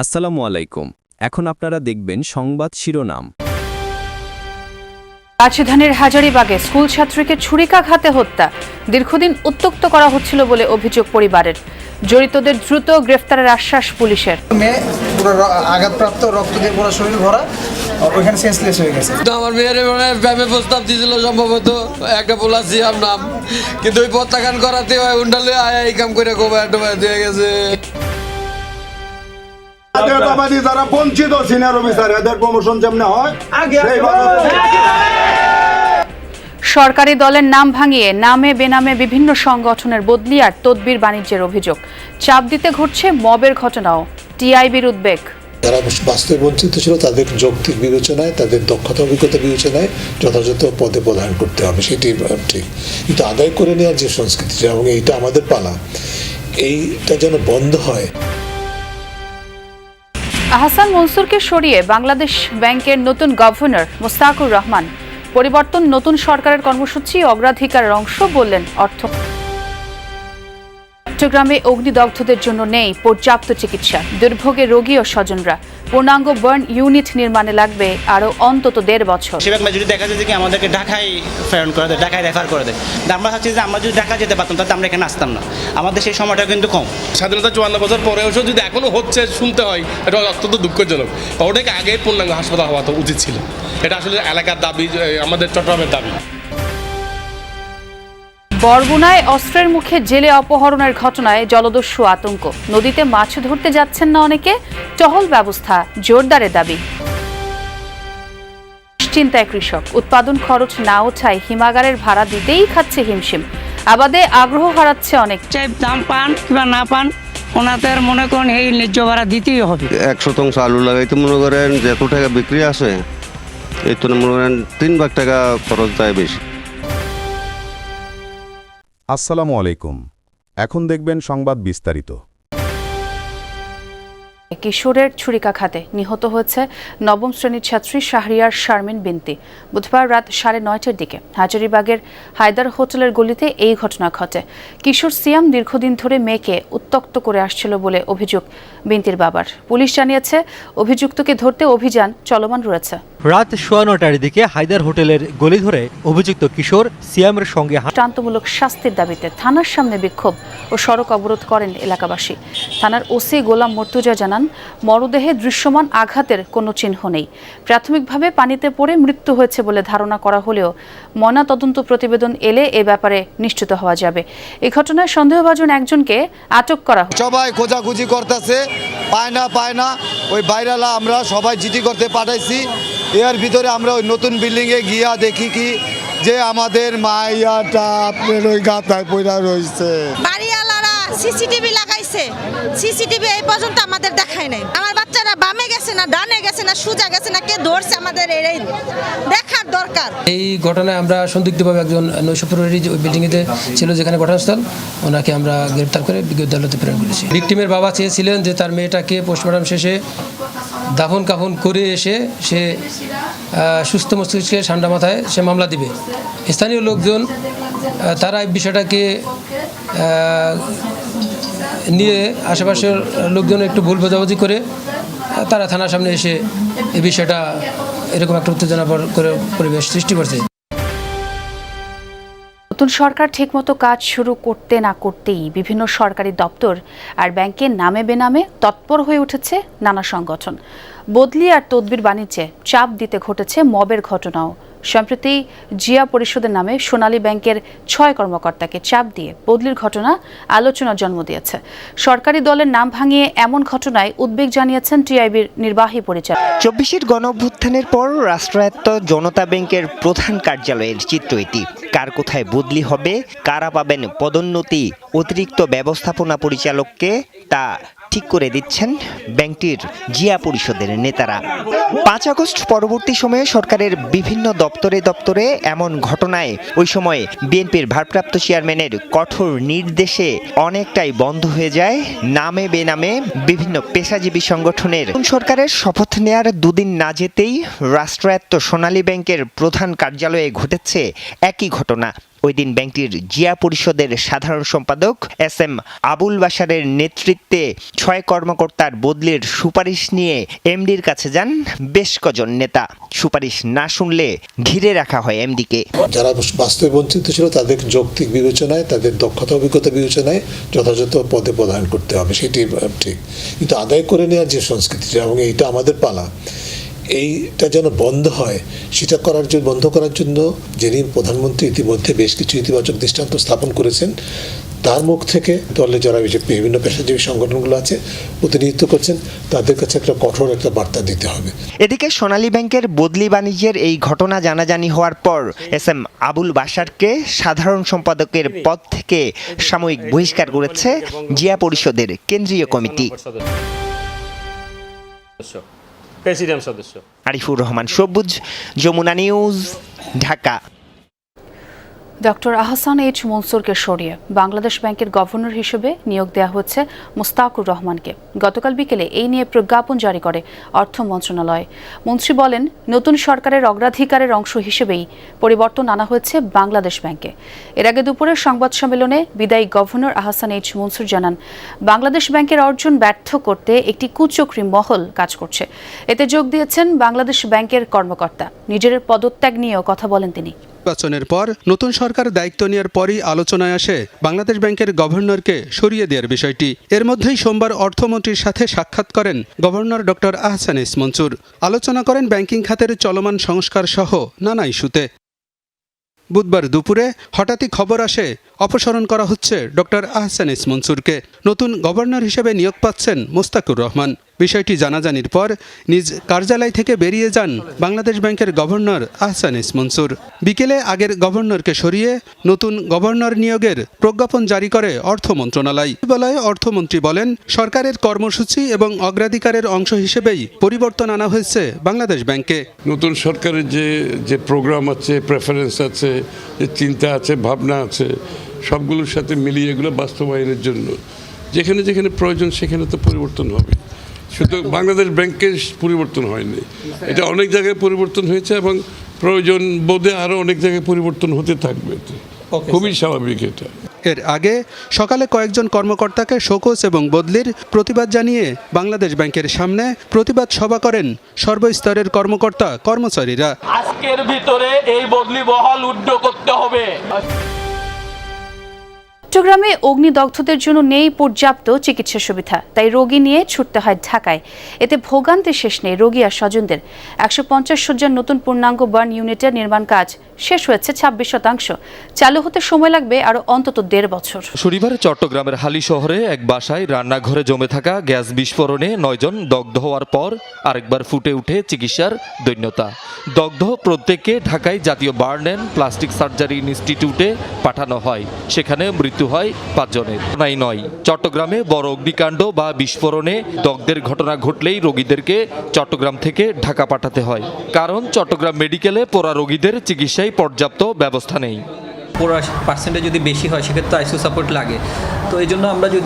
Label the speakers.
Speaker 1: আসসালামু আলাইকুম। এখন আপনারা দেখবেন সংবাদ শিরোনাম।
Speaker 2: রাজধানীর হাজারীবাগে স্কুল ছাত্রীকে ছুরিকাঘাতে হত্যা, দীর্ঘদিন উত্ত্যক্ত করা হচ্ছিল বলে অভিযোগ পরিবারের। জড়িতদের দ্রুত গ্রেফতারের আশ্বাস পুলিশের।
Speaker 3: মেয়ে পুরো আঘাতপ্রাপ্ত, রক্ত দিয়ে পুরো শরীর ভরা, ওইখানে সেন্সলেস হয়ে গেছে।
Speaker 4: তো আমার মেয়ের ব্যাপে প্রস্তাব দিয়েছিল সম্ভবত একটা পোলা সিয়াম নাম, কিন্তু ওই প্রত্যাখ্যান করাতে হয় উন্ডালে আয়া এই কাম করে কোবায় দিয়ে গেছে।
Speaker 5: যারা বঞ্চিত সিনিয়র অফিসার এদের প্রমোশন যেমন হয়
Speaker 2: সরকারি দলের নাম ভাঙিয়ে নামে বেনামে বিভিন্ন সংগঠনের বদলি আর তদবির বাণিজ্যের অভিযোগ। চাপ দিতে ঘটছে মবের ঘটনাও, টিআইবির উদ্বেগ।
Speaker 6: যারা বাস্তবে বঞ্চিত ছিল তাদের যৌক্তিক বিবেচনায়, তাদের দক্ষতা অভিজ্ঞতা বিবেচনায় যথাযথ পদে প্রদান করতে হবে, সেটি ঠিক। কিন্তু আদায় করে নেওয়ার যে সংস্কৃতি এবং এইটা আমাদের পালা, এইটা যেন বন্ধ হয়।
Speaker 2: আহসান মনসুরকে সরিয়ে বাংলাদেশ ব্যাংকের নতুন গভর্নর মোস্তাকুর রহমান। পরিবর্তন নতুন সরকারের কর্মসূচি অগ্রাধিকারের অংশ বললেন অর্থ। চট্টগ্রামে অগ্নিদগ্ধদের জন্য নেই পর্যাপ্ত চিকিৎসা, দুর্ভোগে রোগী ও স্বজনরা। পূর্ণাঙ্গ বার্ন ইউনিট নির্মাণে লাগবে আরও অন্তত 1.5 বছর।
Speaker 7: যদি দেখা যায় যে আমাদেরকে ঢাকায় প্রেরণ করে দেয়, ঢাকায় রেফার করে দেয়, আমরা চাচ্ছি যে আমরা যদি ঢাকা যেতে পারতাম তাহলে আমরা এখানে আসতাম না। আমাদের সেই সময়টা কিন্তু কম।
Speaker 8: স্বাধীনতা 54 বছর পরেও যদি এখনো হচ্ছে শুনতে হয়, এটা অত্যন্ত দুঃখজনক। ওটাকে আগে পূর্ণাঙ্গ হাসপাতাল হওয়া তো উচিত ছিল। এটা আসলে এলাকার দাবি, আমাদের চট্টগ্রামের দাবি।
Speaker 2: বরগুনায় অস্ত্রের মুখে জেলে অপহরণের ঘটনায় জলদস্যু আতঙ্ক। নদীতে মাছ ধরতে যাচ্ছেন না অনেকে, টহল ব্যবস্থা জোরদারের দাবি। চিন্তায় কৃষক, উৎপাদন খরচ না ওঠায় হিমাগারের ভাড়া দিতেই খাচ্ছে হিমশিম। আবাদে আগ্রহ হারাচ্ছে অনেক।
Speaker 9: চাই দাম পান কিংবা না পান, ওনাদের মনে করেন এই ন্যায্য ভাড়া দিতেই হবে।
Speaker 10: 100 আলু লাগাইতে মনে করেন যত টাকা বিক্রি আছে, এই তো মনে করেন 3 ভাগ টাকা খরচ যায় বেশি।
Speaker 11: আসসালামু আলাইকুম। এখন দেখবেন সংবাদ বিস্তারিত।
Speaker 2: কিশোরের ছুরিকাঘাতে নিহত হয়েছে নবম শ্রেণীর ছাত্রী শাহরিয়ার শারমিন বিনতি। বুধবার রাত 9:30টার দিকে হাজারীবাগের হায়দার হোটেলের গলিতে এই ঘটনা ঘটে। কিশোর সিয়াম দীর্ঘদিন ধরে মেয়েকে উত্ত্যক্ত করে আসছিল বলে অভিযোগ বিনতির বাবার। পুলিশ জানিয়েছে অভিযুক্তকে ধরতে অভিযান চলমান রয়েছে।
Speaker 12: রাত 9:30টার দিকে হায়দার হোটেলের গলি ধরে অভিযুক্ত কিশোর সিয়ামের সঙ্গে
Speaker 2: দৃষ্টান্তমূলক শাস্তির দাবিতে থানার সামনে বিক্ষোভ ও সড়ক অবরোধ করেন এলাকাবাসী। থানার ওসি গোলাম মর্তুজা জানান, মরদেহে দৃশ্যমান আঘাতের কোনো চিহ্ন নেই। প্রাথমিকভাবে পানিতে পড়ে মৃত্যু হয়েছে বলে ধারণা করা হলেও ময়নাতদন্ত প্রতিবেদন এলে এ ব্যাপারে নিশ্চিত হওয়া যাবে। এই ঘটনায় সন্দেহভাজন একজনকে আটক করা হয়।
Speaker 3: সবাই খোঁজাখুঁজি করতেছে, পায় না। ওই বাইরালা আমরা সবাই জিডি করতে পাঠাইছি। এর ভিতরে আমরা ওই নতুন বিল্ডিংয়ে গিয়া দেখি কি যে আমাদের মাইয়াটা আপনার ওই গাতায় পড়া রয়েছে।
Speaker 13: বাড়িওয়ালারা সিসিটিভি লাগাইছে, সিসিটিভি এই পর্যন্ত আমাদের দেখায় নাই। আমার বাচ্চারা বামে গেছে না ডানে গেছে না সোজা গেছে না, কে ধরছে আমাদের এই দেখার দরকার।
Speaker 4: এই ঘটনায় আমরা সন্দিগ্ধভাবে একজন নৈশপ্রহরী ওই বিল্ডিংয়েতে ছিল যেখানে ঘটনাস্থল, ওনাকে আমরা গ্রেপ্তার করে বিজ্ঞ আদালতে প্রেরণ করেছি। ভিকটিমের বাবা চেয়েছিলেন যে তার মেয়েটাকে পোস্টমর্টম শেষে দাফন কাফন করে এসে সে সুস্থ মস্তিষ্কে ঠান্ডা মাথায় সে মামলা দিবে। স্থানীয় লোকজন তারা এই বিষয়টাকে নিয়ে আশেপাশের লোকজন একটু ভুল বোঝাবুঝি করে তারা থানার সামনে এসে এই বিষয়টা এরকম একটা উত্তেজনা করে পরিবেশ সৃষ্টি করছে।
Speaker 2: নতুন সরকার ঠিকমতো কাজ শুরু করতে না করতেই বিভিন্ন সরকারি দপ্তর আর ব্যাংকের নামে বেনামে তৎপর হয়ে উঠেছে নানা সংগঠন। বদলি আর তদবির বাণিজ্যে চাপ দিতে ঘটেছে মবের ঘটনাও। সম্প্রতি জিয়া পরিষদের নামে সোনালী ব্যাংকের 6 কর্মকর্তাকে চাপ দিয়ে বদলির ঘটনা আলোচনার জন্ম দিয়েছে। সরকারি দলের নাম ভাঙিয়ে এমন ঘটনায় উদ্বেগ জানিয়েছেন টিআইবির নির্বাহী পরিচালক।
Speaker 14: 24-এর গণঅভ্যুত্থানের পর রাষ্ট্রায়ত্ত জনতা ব্যাংকের প্রধান কার্যালয়ের চিত্র এটি। কার কোথায় বদলি হবে, কারা পাবেন পদোন্নতি, অতিরিক্ত ব্যবস্থাপনা পরিচালককে, তা ঠিক করে দিচ্ছেন ব্যাংকটির জিয়া পরিষদের নেতারা। 5 আগস্ট পরবর্তী সময়ে সরকারের বিভিন্ন দপ্তরে এমন ঘটনায় ওই সময় বিএনপির ভারপ্রাপ্ত চেয়ারম্যানের কঠোর নির্দেশে অনেকটাই বন্ধ হয়ে যায় নামে বেনামে বিভিন্ন পেশাজীবী সংগঠনের। সরকারের শপথ নেয়ার 2 দিন না যেতেই রাষ্ট্রায়ত্ত সোনালী ব্যাংকের প্রধান কার্যালয়ে ঘটেছে একই ঘটনা। ওই দিন ব্যাংকটির জিয়া পরিষদের সাধারণ সম্পাদক SM আবুল বাশারের নেতৃত্বে 6 কর্মকর্তার বদলির সুপারিশ নিয়ে এমডির কাছে যান বেশ কজন নেতা। সুপারিশ না শুনলে ঘিরে রাখা হয় এমডিকে।
Speaker 6: যারা বাস্তবে বঞ্চিত ছিল তাদের যৌক্তিক বিবেচনায়, তাদের দক্ষতা অভিজ্ঞতা বিবেচনায় যথাযথ পদে প্রদান করতে হবে, সেটি ঠিক। কিন্তু আদায় করে নেওয়ার যে সংস্কৃতি, এবং এইটা আমাদের পালা, এইটা যেন বন্ধ হয়, সেটা বন্ধ করার জন্য যিনি প্রধানমন্ত্রী ইতিমধ্যে বেশ কিছু ইতিবাচক দৃষ্টান্ত স্থাপন করেছেন, তার মুখ থেকে দলে যারা বিভিন্ন পেশাজীবী সংগঠনগুলো আছে প্রতিনিধিত্ব করছেন, তাদের কাছে একটা কঠোর একটা বার্তা দিতে হবে।
Speaker 14: এদিকে সোনালী ব্যাংকের বদলি বাণিজ্যের এই ঘটনা জানাজানি হওয়ার পর SM আবুল বাশারকে সাধারণ সম্পাদকের পদ থেকে সাময়িক বহিষ্কার করেছে জিয়া পরিষদের কেন্দ্রীয় কমিটি।
Speaker 15: প্রেসিডেন্ট সদস্য
Speaker 14: Arifur Rahman Sabuj, Jamuna news, Dhaka.
Speaker 2: Doctor Ahsan H মনসুরকে সরিয়ে বাংলাদেশ ব্যাংকের গভর্নর হিসেবে নিয়োগ দেওয়া হচ্ছে মুস্তাকুর রহমানকে। গতকাল বিকেলে এই নিয়ে প্রজ্ঞাপন জারি করে অর্থ মন্ত্রণালয়। মন্ত্রী বলেন, নতুন সরকারের অগ্রাধিকারের অংশ হিসেবেই পরিবর্তন আনা হয়েছে বাংলাদেশ ব্যাংকে। এর আগে দুপুরে সংবাদ সম্মেলনে বিদায়ী গভর্নর আহসান এইচ মনসুর জানান, বাংলাদেশ ব্যাংকের অর্জন ব্যর্থ করতে একটি কুচক্রী মহল কাজ করছে। এতে যোগ দিয়েছেন বাংলাদেশ ব্যাংকের কর্মকর্তা। নিজের পদত্যাগ নিয়েও কথা বলেন তিনি।
Speaker 16: নির্বাচনের পর নতুন সরকার দায়িত্ব নেওয়ার পরই আলোচনায় আসে বাংলাদেশ ব্যাংকের গভর্নরকে সরিয়ে দেওয়ার বিষয়টি। এর মধ্যেই সোমবার অর্থমন্ত্রীর সাথে সাক্ষাৎ করেন governor doctor Ahsan H Mansur. আলোচনা করেন ব্যাংকিং খাতের চলমান সংস্কার সহ নানা ইস্যুতে। বুধবার দুপুরে হঠাৎই খবর আসে অপসারণ করা হচ্ছে ডক্টর আহসান এইচ মনসুরকে। নতুন গভর্নর হিসেবে নিয়োগ পাচ্ছেন মুস্তাকুর রহমান। বিষয়টি জানাজানির পর নিজ কার্যালয় থেকে বেরিয়ে যান বাংলাদেশ ব্যাংকের গভর্নর আহসান এইচ মনসুর। বিকেলে আগের গভর্নরকে সরিয়ে নতুন গভর্নর নিয়োগের প্রজ্ঞাপন জারি করে অর্থ মন্ত্রণালয়। বলায় অর্থমন্ত্রী বলেন, সরকারের কর্মসূচি এবং অগ্রাধিকারের অংশ হিসেবেই পরিবর্তন আনা হয়েছে বাংলাদেশ ব্যাংকে।
Speaker 17: নতুন সরকারের যে প্রোগ্রাম আছে, প্রেফারেন্স আছে, যে চিন্তা আছে, ভাবনা আছে, সবগুলোর সাথে মিলিয়ে এগুলো বাস্তবায়নের জন্য যেখানে যেখানে প্রয়োজন সেখানে তো পরিবর্তন হবে। শুধু বাংলাদেশ ব্যাংকের পরিবর্তন হয়নি, এটা অনেক জায়গায় পরিবর্তন হয়েছে এবং প্রয়োজন বোধে আরও অনেক জায়গায় পরিবর্তন হতে থাকবে। খুবই স্বাভাবিক এটা।
Speaker 16: এর আগে সকালে কয়েকজন কর্মকর্তাকে শোকজ এবং বদলির প্রতিবাদ জানিয়ে বাংলাদেশ ব্যাংকের সামনে প্রতিবাদ সভা করেন সর্বস্তরের কর্মকর্তা কর্মচারীরা।
Speaker 15: আজকের ভিতরে এই বদলি বহাল উড্ড করতে হবে।
Speaker 2: চট্টগ্রামে অগ্নিদগ্ধদের জন্য নেই পর্যাপ্ত চিকিৎসা সুবিধা, তাই রোগী নিয়ে ছুটতে হয় ঢাকায়। এতে ভোগান্তি শেষ নেই রোগী আর স্বজনদের। 150 শয্যার নতুন পূর্ণাঙ্গ বার্ন ইউনিটের নির্মাণ কাজ শেষ হয়েছে 26%। চালু হতে সময় লাগবে আরও অন্তত 1.5 বছর।
Speaker 18: শনিবার চট্টগ্রামের হালি শহরে এক বাসায় রান্নাঘরে জমে থাকা গ্যাস বিস্ফোরণে 9 জন দগ্ধ হওয়ার পর আরেকবার ফুটে উঠে চিকিৎসার দৈন্যতা। দগ্ধ প্রত্যেককে ঢাকায় জাতীয় বার্ন অ্যান্ড প্লাস্টিক সার্জারি ইনস্টিটিউটে পাঠানো হয়। সেখানে মৃত্যু হয় 5 জনের। নাই নয়, চট্টগ্রামে বড় অগ্নিকাণ্ড বা বিস্ফোরণে দগ্ধের ঘটনা ঘটলেই রোগীদেরকে চট্টগ্রাম থেকে ঢাকা পাঠাতে হয়, কারণ চট্টগ্রাম মেডিকেলে পোড়া রোগীদের চিকিৎসায় পর্যাপ্ত ব্যবস্থা নেই।
Speaker 19: পোড়া পার্সেন্টেজ যদি বেশি হয় সেক্ষেত্রে আইসিইউ সাপোর্ট লাগে। তো এই জন্য আমরা যদি